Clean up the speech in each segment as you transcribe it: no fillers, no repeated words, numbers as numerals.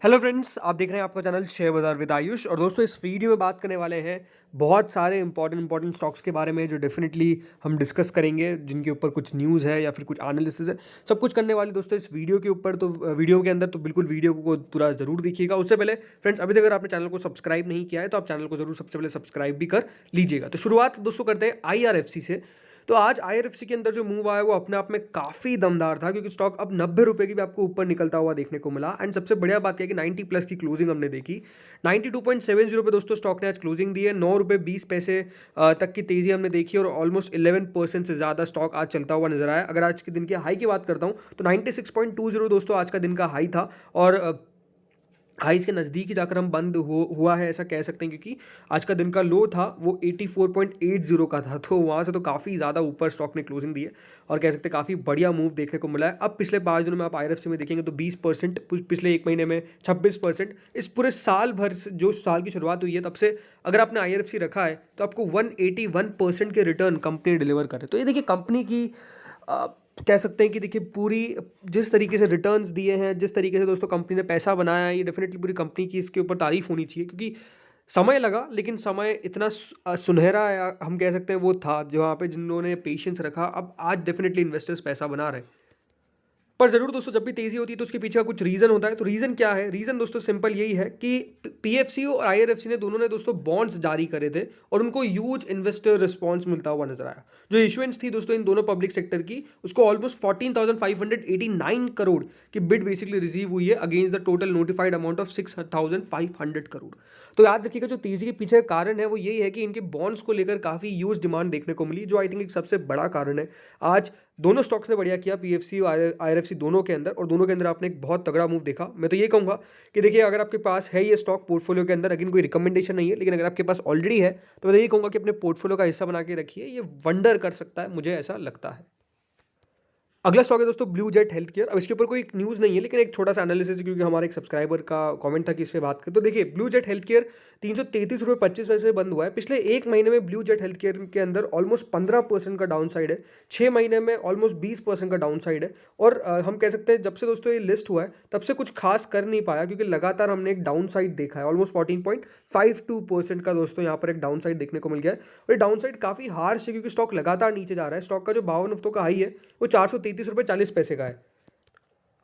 Hello friends, आप देख रहे हैं आपका चैनल शेयर बाजार विद आयुष। और दोस्तों, इस वीडियो में बात करने वाले हैं बहुत सारे इंपॉर्टेंट स्टॉक्स के बारे में जो डेफिनेटली हम डिस्कस करेंगे, जिनके ऊपर कुछ न्यूज़ है या फिर कुछ एनालिसिस है। सब कुछ करने वाले दोस्तों इस वीडियो के ऊपर, तो वीडियो के अंदर तो बिल्कुल वीडियो को पूरा ज़रूर देखिएगा। उससे पहले फ्रेंड्स, अभी तक अगर आपने चैनल को सब्सक्राइब नहीं किया है तो आप चैनल को ज़रूर सबसे पहले सब्सक्राइब भी कर लीजिएगा। तो शुरुआत दोस्तों करते हैं IRFC से। तो आज IRFC के अंदर जो मूव आया वो अपने आप में काफ़ी दमदार था, क्योंकि स्टॉक अब 90 रुपये की भी आपको ऊपर निकलता हुआ देखने को मिला। एंड सबसे बढ़िया बात यह कि 90 प्लस की क्लोजिंग हमने देखी। 92.70 पे दोस्तों स्टॉक ने आज क्लोजिंग दी है। 9 रुपये 20 पैसे तक की तेजी हमने देखी और ऑलमोस्ट 11% से ज़्यादा स्टॉक आज चलता हुआ नजर आया। अगर आज के दिन के हाई की बात करता हूँ तो 96.20 दोस्तों आज का दिन का हाई था। और हाईज के नज़दीक ही जाकर हम बंद हुआ है, ऐसा कह सकते हैं, क्योंकि आज का दिन का लो था वो 84.80 का था। तो वहाँ से तो काफ़ी ज़्यादा ऊपर स्टॉक ने क्लोजिंग दी है और कह सकते हैं काफ़ी बढ़िया मूव देखने को मिला है। अब पिछले 5 दिनों में आप IRFC में देखेंगे तो 20%, पिछले एक महीने में 26%, इस पूरे साल भर से जो साल की शुरुआत हुई है तब से अगर आपने IRFC रखा है तो आपको 181% के रिटर्न कंपनी डिलीवर करे। तो ये देखिए कंपनी की अ, कह सकते हैं कि देखिए पूरी जिस तरीके से रिटर्न्स दिए हैं, जिस तरीके से दोस्तों कंपनी ने पैसा बनाया है, ये डेफिनेटली पूरी कंपनी की इसके ऊपर तारीफ होनी चाहिए। क्योंकि समय लगा, लेकिन समय इतना सुनहरा या हम कह सकते हैं वो था जहाँ पे जिन्होंने पेशेंस रखा, अब आज डेफिनेटली इन्वेस्टर्स पैसा बना रहे हैं। पर ज़रूर दोस्तों, जब भी तेज़ी होती है तो उसके पीछे का कुछ रीज़न होता है। तो रीज़न क्या है? रीज़न दोस्तों सिंपल यही है कि PFC और IRFC ने दोनों ने दोस्तों बॉन्ड्स जारी करे थे और उनको ह्यूज इन्वेस्टर रिस्पॉन्स मिलता हुआ नजर आया। जो इशुएंस थी दोस्तों इन दोनों पब्लिक सेक्टर की, उसको ऑलमोस्ट 14,589 करोड़ की बिड बेसिकली रिसीव हुई है against the total notified amount of 6,500 crore. तो याद रखिएगा, जो तेज़ी के पीछे का कारण है वो यही है कि इनके बॉन्ड्स को लेकर काफ़ी ह्यूज डिमांड देखने को मिली, जो आई थिंक एक सबसे बड़ा कारण है। आज दोनों स्टॉक्स ने बढ़िया किया, PFC और IRFC दोनों के अंदर, और दोनों के अंदर आपने एक बहुत तगड़ा मूव देखा। मैं तो ये कहूँगा कि देखिए, अगर आपके पास है ये स्टॉक पोर्टफोलियो के अंदर, अगेन कोई रिकमेंडेशन नहीं है, लेकिन अगर आपके पास ऑलरेडी है तो मैं तो ये कहूँगा कि अपने पोर्टफोलियो का हिस्सा बना के रखिए। ये वंडर कर सकता है, मुझे ऐसा लगता है। अगला स्टॉक है दोस्तों ब्लू जेट हेल्थ केयर। अब इसके ऊपर कोई न्यूज़ नहीं है, लेकिन एक छोटा सा एनालिसिस, क्योंकि हमारे एक सब्सक्राइबर का कमेंट था कि इस पे बात करें। तो देखिए, ब्लू जेट हेल्थ केयर 333 रुपये 25 पैसे बंद हुआ है। पिछले एक महीने में ब्लू जेट हेल्थ केयर के अंदर ऑलमोस्ट 15% का डाउन साइड है। 6 महीने में ऑलमोस्ट 20% का डाउन साइड है। और हम कह सकते हैं जब से दोस्तों ये लिस्ट हुआ है तब से कुछ खास कर नहीं पाया, क्योंकि लगातार हमने एक डाउन साइड देखा है। ऑलमोस्ट 14.52% का दोस्तों यहाँ पर एक डाउन साइड देखने को मिल गया है। और ये डाउन साइड काफ़ी हार्श है, क्योंकि स्टॉक लगातार नीचे जा रहा है। स्टॉक का जो 52 हफ्तों का हाई है वो 433 रुपये 40 पैसे का है।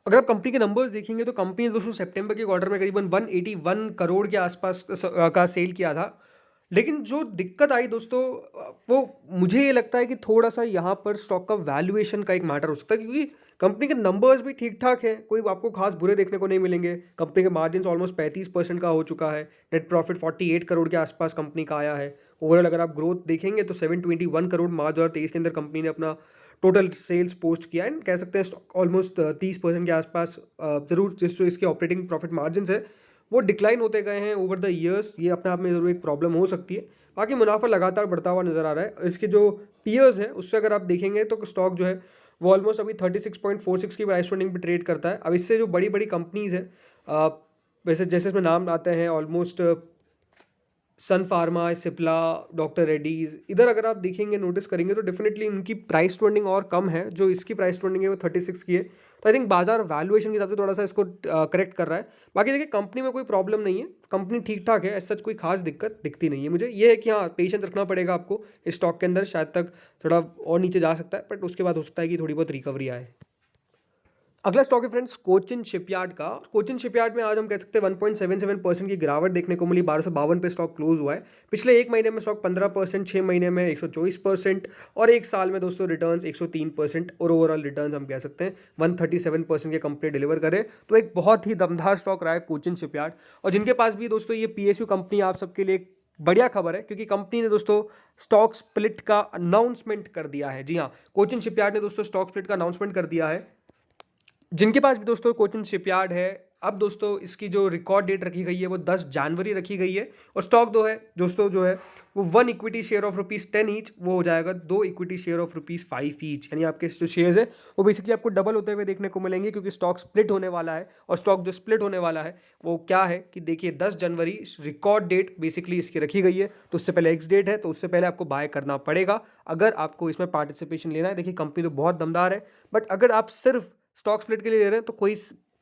अगर आप कंपनी के नंबर्स देखेंगे तो कंपनी ने दोस्तों सितंबर के क्वार्टर में करीबन 181 करोड़ के आसपास का सेल किया था। लेकिन जो दिक्कत आई दोस्तों, वो मुझे ये लगता है कि थोड़ा सा यहाँ पर स्टॉक का वैल्यूएशन का एक मैटर हो सकता है, क्योंकि कंपनी के नंबर्स भी ठीक ठाक हैं, कोई आपको खास बुरे देखने को नहीं मिलेंगे। कंपनी के मार्जिन ऑलमोस्ट 35% का हो चुका है। नेट प्रॉफिट 48 करोड़ के आसपास कंपनी का आया है। ओवरऑल अगर आप ग्रोथ देखेंगे तो 721 करोड़ मार्च 2023 के अंदर कंपनी ने अपना टोटल सेल्स पोस्ट किया है। कह सकते हैं स्टॉक ऑलमोस्ट 30% के आसपास जरूर जिस जो इसके ऑपरेटिंग प्रॉफिट मार्जिन है वो डिक्लाइन होते गए हैं ओवर द ईयर्स। ये अपने आप में जरूर एक प्रॉब्लम हो सकती है। बाकी मुनाफा लगातार बढ़ता हुआ नजर आ रहा है। इसके जो पीयर्स है उससे अगर आप देखेंगे तो स्टॉक जो है वो ऑलमोस्ट अभी 36.46 की प्राइस ट्रेंडिंग पे ट्रेड करता है। अब इससे जो बड़ी बड़ी कंपनीज है, वैसे जैसे इसमें नाम आते हैं ऑलमोस्ट सन फार्मा, सिप्ला, डॉक्टर रेड्डीज, इधर अगर आप देखेंगे नोटिस करेंगे तो डेफिनेटली उनकी प्राइस ट्रेंडिंग और कम है। जो इसकी प्राइस ट्रेंडिंग है वो 36 की है। तो आई थिंक बाजार वैल्यूएशन के हिसाब से थोड़ा सा इसको करेक्ट कर रहा है। बाकी देखिए, कंपनी में कोई प्रॉब्लम नहीं है, कंपनी ठीक ठाक है, सच कोई खास दिक्कत दिखती नहीं है मुझे। ये है कि हाँ, पेशेंस रखना पड़ेगा आपको इस स्टॉक के अंदर, शायद तक थोड़ा और नीचे जा सकता है, बट उसके बाद हो सकता है कि थोड़ी बहुत रिकवरी आए। अगला स्टॉक है फ्रेंड्स कोचिन शिपयार्ड का। कोचिन शिपयार्ड में आज हम कह सकते हैं 1.77% की गिरावट देखने को मिली। 1252 पे स्टॉक क्लोज हुआ है। पिछले एक महीने में स्टॉक 15%, 6 महीने में 124% और एक साल में दोस्तों रिटर्न्स 103% और ओवरऑल रिटर्न्स हम कह सकते हैं 137% के कंपनी डिलीवर करे। तो एक बहुत ही दमदार स्टॉक रहा है कोचिन शिपयार्ड। और जिनके पास भी दोस्तों ये PSU कंपनी, आप सबके लिए एक बढ़िया खबर है, क्योंकि कंपनी ने दोस्तों स्टॉक स्प्लिट का अनाउंसमेंट कर दिया है। जी हाँ, कोचिन शिपयार्ड ने दोस्तों स्टॉक स्प्लिट का अनाउंसमेंट कर दिया है। जिनके पास भी दोस्तों कोचिन शिपयार्ड है, अब दोस्तों इसकी जो रिकॉर्ड डेट रखी गई है वो 10 जनवरी रखी गई है। और स्टॉक दो है दोस्तों जो है वो 1 इक्विटी शेयर ऑफ ₹10 ईच, वो हो जाएगा 2 इक्विटी शेयर ऑफ ₹5 ईच। यानी आपके जो शेयर्स है वो बेसिकली आपको डबल होते हुए देखने को मिलेंगे, क्योंकि स्टॉक स्प्लिट होने वाला है। और स्टॉक जो स्प्लिट होने वाला है वो क्या है कि देखिए 10 जनवरी रिकॉर्ड डेट बेसिकली इसकी रखी गई है। तो उससे पहले एक्स डेट है, तो उससे पहले आपको बाय करना पड़ेगा अगर आपको इसमें पार्टिसिपेशन लेना है। देखिए कंपनी तो बहुत दमदार है, बट अगर आप सिर्फ स्टॉक स्प्लिट के लिए ले रहे हैं तो कोई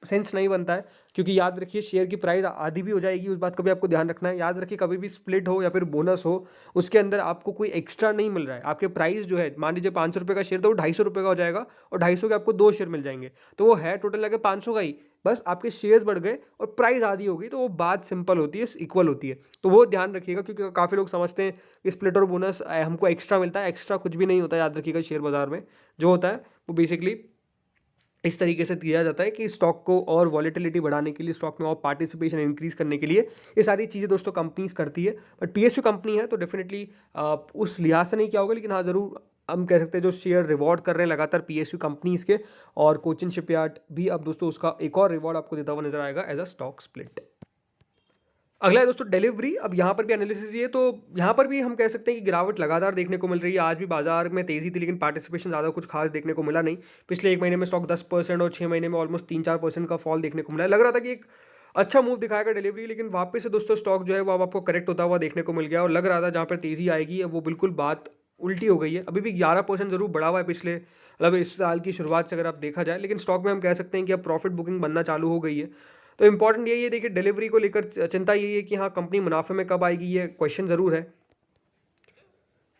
सेंस नहीं बनता है, क्योंकि याद रखिए शेयर की प्राइस आधी भी हो जाएगी, उस बात का भी आपको ध्यान रखना है। याद रखिए कभी भी स्प्लिट हो या फिर बोनस हो, उसके अंदर आपको कोई एक्स्ट्रा नहीं मिल रहा है। आपके प्राइस जो है, मान लीजिए ₹500 का शेयर था, वो ₹250 का हो जाएगा और 250 के आपको 2 शेयर मिल जाएंगे, तो वो है टोटल लगे 500 का ही, बस आपके शेयर्स बढ़ गए और प्राइस आधी हो गई, तो वो बात सिंपल होती है, इक्वल होती है। तो वो ध्यान रखिएगा, क्योंकि काफ़ी लोग समझते हैं कि स्प्लिट और बोनस हमको एक्स्ट्रा मिलता है, एक्स्ट्रा कुछ भी नहीं होता है। याद रखिएगा शेयर बाजार में जो होता है वो बेसिकली इस तरीके से किया जाता है कि स्टॉक को और वॉलेटिलिटी बढ़ाने के लिए, स्टॉक में और पार्टिसिपेशन इंक्रीज करने के लिए ये सारी चीज़ें दोस्तों कंपनीज करती है। बट पीएसयू कंपनी है तो डेफिनेटली उस लिहाज से नहीं किया होगा, लेकिन हाँ ज़रूर हम कह सकते हैं जो शेयर रिवॉर्ड कर रहे हैं लगातार पीएसयू कंपनीज के, और कोचिन शिपयार्ड भी अब दोस्तों उसका एक और रिवॉर्ड आपको देता हुआ नजर आएगा एज अ स्टॉक स्प्लिट। अगला है दोस्तों डिलीवरी। अब यहाँ पर भी एनालिसिस ये, तो यहाँ पर भी हम कह सकते हैं कि गिरावट लगातार देखने को मिल रही है। आज भी बाजार में तेजी थी, लेकिन पार्टिसिपेशन ज़्यादा कुछ खास देखने को मिला नहीं। पिछले 1 महीने में स्टॉक 10% और 6 महीने में ऑलमोस्ट 3-4% का फॉल देखने को मिला है। लग रहा था कि एक अच्छा मूव दिखाएगा डिलीवरी, लेकिन वापस से दोस्तों स्टॉक जो है वो अब आपको करेक्ट होता हुआ देखने को मिल गया, और लग रहा था जहाँ पर तेजी आएगी वो बिल्कुल बात उल्टी हो गई है। अभी भी 11% जरूर बढ़ा हुआ है पिछले, मतलब इस साल की शुरुआत से अगर आप देखा जाए, लेकिन स्टॉक में हम कह सकते हैं कि अब प्रॉफिट बुकिंग बनना चालू हो गई है। तो इंपॉर्टेंट यही है, देखिए डिलीवरी को लेकर चिंता यही है कि हाँ कंपनी मुनाफे में कब आएगी, ये क्वेश्चन ज़रूर है।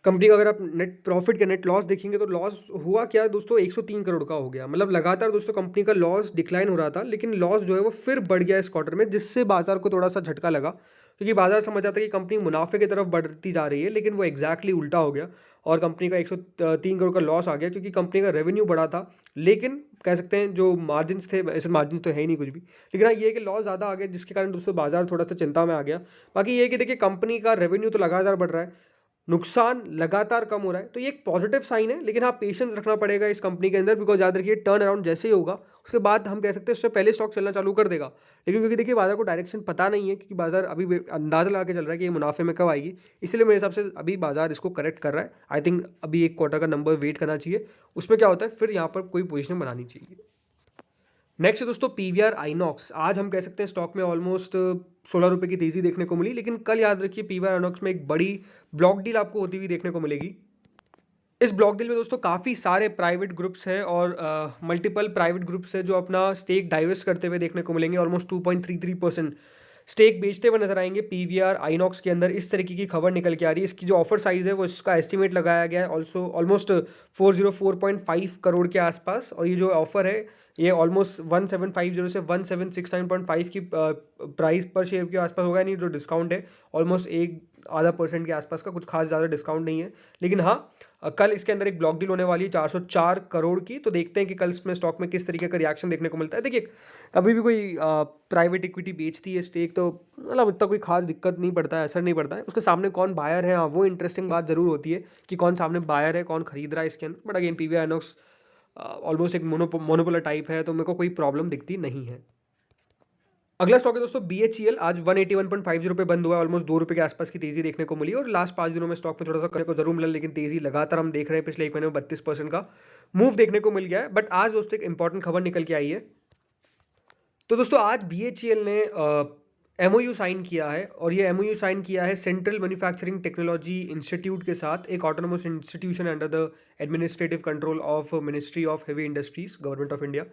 कंपनी का अगर आप नेट प्रॉफिट का नेट लॉस देखेंगे तो लॉस हुआ क्या है दोस्तों, 103 करोड़ का हो गया। मतलब लगातार दोस्तों कंपनी का लॉस डिक्लाइन हो रहा था, लेकिन लॉस जो है वो फिर बढ़ गया इस क्वार्टर में, जिससे बाजार को थोड़ा सा झटका लगा, क्योंकि बाजार समझ आता है कि कंपनी मुनाफे की तरफ बढ़ती जा रही है, लेकिन वो एग्जैक्टली उल्टा हो गया और कंपनी का 103 करोड़ का लॉस आ गया, क्योंकि कंपनी का रेवेन्यू बढ़ा था, लेकिन कह सकते हैं जो मार्जिन थे, ऐसे मार्जिन तो है ही नहीं कुछ भी, लेकिन हाँ ये है कि लॉस ज़्यादा आ गया, जिसके कारण दोस्तों बाजार थोड़ा सा चिंता में आ गया। बाकी ये है कि देखिए कंपनी का रेवेन्यू तो लगातार बढ़ रहा है, नुकसान लगातार कम हो रहा है, तो ये एक पॉजिटिव साइन है, लेकिन हाँ पेशेंस रखना पड़ेगा इस कंपनी के अंदर, बिकॉज याद रखिए टर्न अराउंड जैसे ही होगा उसके बाद हम कह सकते हैं उससे पहले स्टॉक चलना चालू कर देगा। लेकिन क्योंकि देखिए बाजार को डायरेक्शन पता नहीं है, क्योंकि बाजार अभी भी अंदाजा लगा के चल रहा है कि ये मुनाफे में कब आएगी, इसलिए मेरे हिसाब से अभी बाजार इसको करेक्ट कर रहा है। आई थिंक अभी एक क्वार्टर का नंबर वेट करना चाहिए, उसमें क्या होता है फिर यहाँ पर कोई पोजिशन बनानी चाहिए। नेक्स्ट है दोस्तों पीवीआर आइनॉक्स। आज हम कह सकते हैं स्टॉक में ऑलमोस्ट 16 रुपये की तेजी देखने को मिली, लेकिन कल याद रखिए पीवीआर आइनॉक्स में एक बड़ी ब्लॉक डील आपको होती हुई देखने को मिलेगी। इस ब्लॉक डील में दोस्तों काफ़ी सारे प्राइवेट ग्रुप्स हैं और मल्टीपल प्राइवेट ग्रुप्स हैं जो अपना स्टेक डाइवर्स करते हुए देखने को मिलेंगे। ऑलमोस्ट 2.33% स्टेक बेचते हुए नजर आएंगे पीवीआर आइनॉक्स के अंदर, इस तरीके की खबर निकल के आ रही है। इसकी जो ऑफर साइज है वो इसका एस्टिमेट लगाया गया है ऑल्सो ऑलमोस्ट 404.5 करोड़ के आसपास, और ये जो ऑफर है ये ऑलमोस्ट 1750 से 1769.5 की प्राइस पर शेयर के आसपास होगा, यानी जो डिस्काउंट है ऑलमोस्ट 1.5% के आसपास का, कुछ खास ज़्यादा डिस्काउंट नहीं है। लेकिन हाँ कल इसके अंदर एक ब्लॉक डील होने वाली है 404 करोड़ की, तो देखते हैं कि कल इसमें स्टॉक में किस तरीके का रिएक्शन देखने को मिलता है। देखिए कभी भी कोई प्राइवेट इक्विटी बेचती है स्टेक, तो मतलब इतना कोई खास दिक्कत नहीं पड़ता है, असर नहीं पड़ता है। उसके सामने कौन बायर है, हाँ वो इंटरेस्टिंग बात जरूर होती है कि कौन सामने बायर है, कौन खरीद रहा है इसके अंदर। But again PVR INOX almost एक मोनोपोलर टाइप है, तो मेरे को कोई प्रॉब्लम दिखती नहीं है। अगला स्टॉक है दोस्तों बीएचईएल। आज 181.50 पे बंद हुआ है, ऑलमोस्ट 2 रुपये के आसपास की तेजी देखने को मिली, और लास्ट 5 दिनों में स्टॉक में थोड़ा सा करने को जरूर मिला, लेकिन तेजी लगातार हम देख रहे हैं पिछले 1 महीने में 32% का मूव देखने को मिल गया है। बट आज दोस्तों एक इंपॉर्टेंट खबर निकल के आई है। तो दोस्तों आज बीएचईएल ने एमओयू साइन किया है, और ये एमओयू साइन किया है सेंट्रल मैन्युफैक्चरिंग टेक्नोलॉजी इंस्टीट्यूट के साथ, एक autonomous institution under the administrative control of ministry of heavy industries, government of India.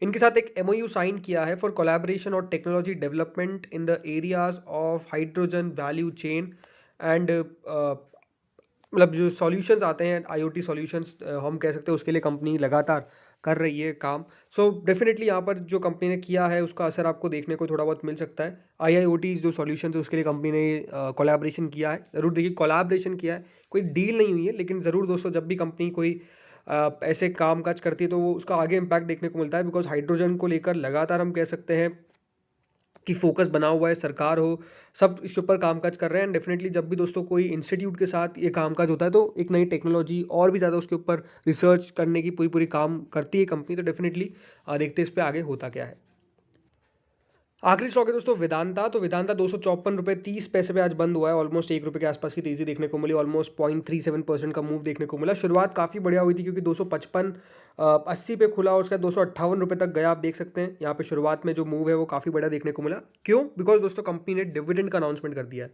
इनके साथ एक एमओयू साइन किया है फॉर कोलैबोरेशन और technology development in the areas of hydrogen value chain and मतलब जो सॉल्यूशंस आते हैं आईओटी सॉल्यूशंस हम कह सकते हैं, उसके लिए कंपनी लगातार कर रही है काम। सो डेफिनेटली यहाँ पर जो कंपनी ने किया है उसका असर आपको देखने को थोड़ा बहुत मिल सकता है। आईआईओटी जो सॉल्यूशंस है उसके लिए कंपनी ने कोलैबोरेशन किया है, ज़रूर देखिए कोलैबोरेशन किया है, कोई डील नहीं हुई है, लेकिन ज़रूर दोस्तों जब भी कंपनी कोई ऐसे काम काज करती है तो वो उसका आगे इम्पैक्ट देखने को मिलता है, बिकॉज हाइड्रोजन को लेकर लगातार हम कह सकते हैं कि फोकस बना हुआ है, सरकार हो सब इसके ऊपर कामकाज कर रहे हैं। डेफिनेटली जब भी दोस्तों कोई इंस्टीट्यूट के साथ ये कामकाज होता है तो एक नई टेक्नोलॉजी और भी ज़्यादा उसके ऊपर रिसर्च करने की पूरी पूरी काम करती है कंपनी, तो डेफिनेटली देखते हैं इस पर आगे होता क्या है। आखिरी स्टॉक है दोस्तों वेदांता। तो वेदांता 254.30 रुपये पे आज बंद हुआ है, ऑलमोस्ट 1 रुपये के आसपास की तेजी देखने को मिली, ऑलमोस्ट 0.37% का मूव देखने को मिला। शुरुआत काफ़ी बढ़िया हुई थी क्योंकि 255.80 पे खुला और उसका 258 रुपये तक गया। आप देख सकते हैं यहाँ पे शुरुआत में जो मूव है वो काफ़ी बढ़िया देखने को मिला। क्यों? बिकॉज दोस्तों कंपनी ने डिविडेंड का अनाउंसमेंट कर दिया है।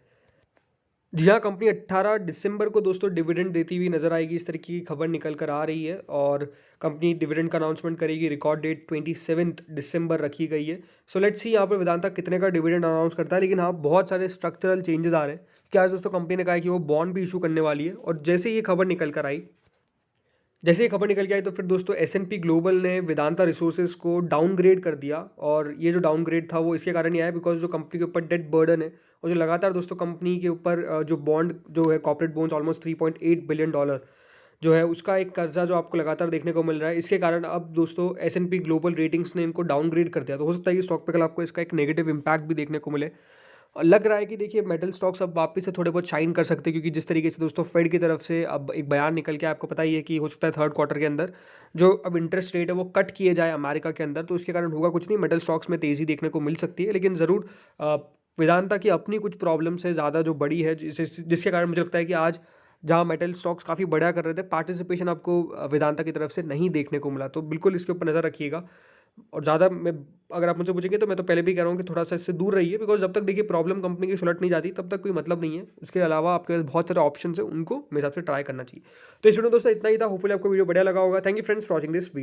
जी हाँ, कंपनी 18 दिसंबर को दोस्तों डिविडेंड देती हुई नज़र आएगी, इस तरह की खबर निकल कर आ रही है। और कंपनी डिविडेंड का अनाउंसमेंट करेगी। रिकॉर्ड डेट 27 दिसंबर रखी गई है। सो लेट्स सी यहाँ पर वेदांता कितने का डिविडेंड अनाउंस करता है। लेकिन हाँ, बहुत सारे स्ट्रक्चरल चेंजेस आ रहे हैं कि आज दोस्तों कंपनी ने कहा है कि वो बॉन्ड भी इशू करने वाली है। और जैसे ये खबर निकल कर आई, जैसे ये खबर निकल के आई, तो फिर दोस्तों एस&पी ग्लोबल ने वेदांता रिसोर्सेज को डाउनग्रेड कर दिया। और ये जो डाउनग्रेड था वो इसके कारण ही आया बिकॉज जो कंपनी के ऊपर डेट बर्डन है और जो लगातार दोस्तों कंपनी के ऊपर जो बॉन्ड जो है कॉर्पोरेट बॉन्ड्स ऑलमोस्ट $3.8 बिलियन जो है उसका एक कर्जा जो आपको लगातार देखने को मिल रहा है, इसके कारण अब दोस्तों एस&पी ग्लोबल रेटिंग्स ने इनको डाउनग्रेड कर दिया। तो हो सकता है कि स्टॉक पे कल आपको इसका एक नेगेटिव इम्पैक्ट भी देखने को मिले। और लग रहा है कि देखिए मेटल स्टॉक्स अब वापस से थोड़े बहुत शाइन कर सकते हैं, क्योंकि जिस तरीके से दोस्तों फेड की तरफ से अब एक बयान निकल के आपको पता ही है कि हो सकता है थर्ड क्वार्टर के अंदर जो अब इंटरेस्ट रेट है वो कट किए जाए अमेरिका के अंदर, तो इसके कारण होगा कुछ नहीं, मेटल स्टॉक्स में तेज़ी देखने को मिल सकती है। लेकिन ज़रूर वेदांता की अपनी कुछ प्रॉब्लम्स है ज़्यादा जो बड़ी है, जिसके कारण मुझे लगता है कि आज जहाँ मेटल स्टॉक्स काफ़ी बढ़िया कर रहे थे, पार्टिसिपेशन आपको वेदांता की तरफ से नहीं देखने को मिला। तो बिल्कुल इसके ऊपर नज़र रखिएगा। और ज़्यादा मैं, अगर आप मुझसे पूछेंगे तो मैं तो पहले भी कह रहा हूँ कि थोड़ा सा इससे दूर रहिए, बिकॉज जब तक देखिए प्रॉब्लम कंपनी की सुलट नहीं जाती तब तक कोई मतलब नहीं है। इसके अलावा आपके पास बहुत सारे ऑप्शन है, उनको मेरे हिसाब से ट्राई करना चाहिए। तो इस वीडियो में दोस्तों इतना ही था। होपफुली आपको वीडियो बढ़िया लगा होगा। Thank you friends for watching this video.